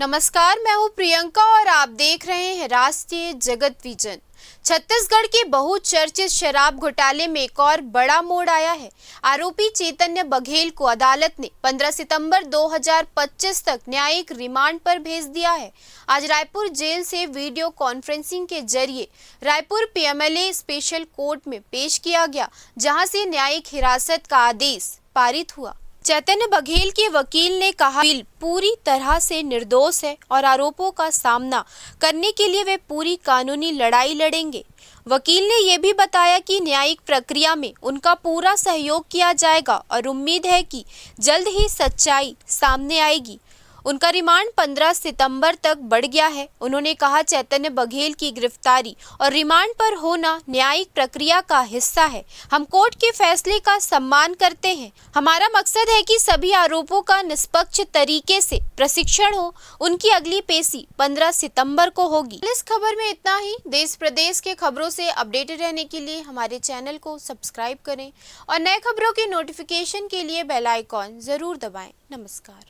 नमस्कार, मैं हूं प्रियंका और आप देख रहे हैं राष्ट्रीय जगत विजन। छत्तीसगढ़ के बहुचर्चित शराब घोटाले में एक और बड़ा मोड़ आया है। आरोपी चैतन्य बघेल को अदालत ने 15 सितंबर 2025 तक न्यायिक रिमांड पर भेज दिया है। आज रायपुर जेल से वीडियो कॉन्फ्रेंसिंग के जरिए रायपुर पीएमएलए स्पेशल कोर्ट में पेश किया गया, जहां से न्यायिक हिरासत का आदेश पारित हुआ। चैतन्य बघेल के वकील ने कहा बिल पूरी तरह से निर्दोष है और आरोपों का सामना करने के लिए वे पूरी कानूनी लड़ाई लड़ेंगे। वकील ने यह भी बताया कि न्यायिक प्रक्रिया में उनका पूरा सहयोग किया जाएगा और उम्मीद है कि जल्द ही सच्चाई सामने आएगी। उनका रिमांड 15 सितंबर तक बढ़ गया है। उन्होंने कहा, चैतन्य बघेल की गिरफ्तारी और रिमांड पर होना न्यायिक प्रक्रिया का हिस्सा है। हम कोर्ट के फैसले का सम्मान करते हैं। हमारा मकसद है कि सभी आरोपों का निष्पक्ष तरीके से प्रशिक्षण हो। उनकी अगली पेशी 15 सितंबर को होगी। इस खबर में इतना ही। देश प्रदेश के खबरों से अपडेटेड रहने के लिए हमारे चैनल को सब्सक्राइब करें और नए खबरों के नोटिफिकेशन के लिए बेल आइकॉन जरूर दबाएं। नमस्कार।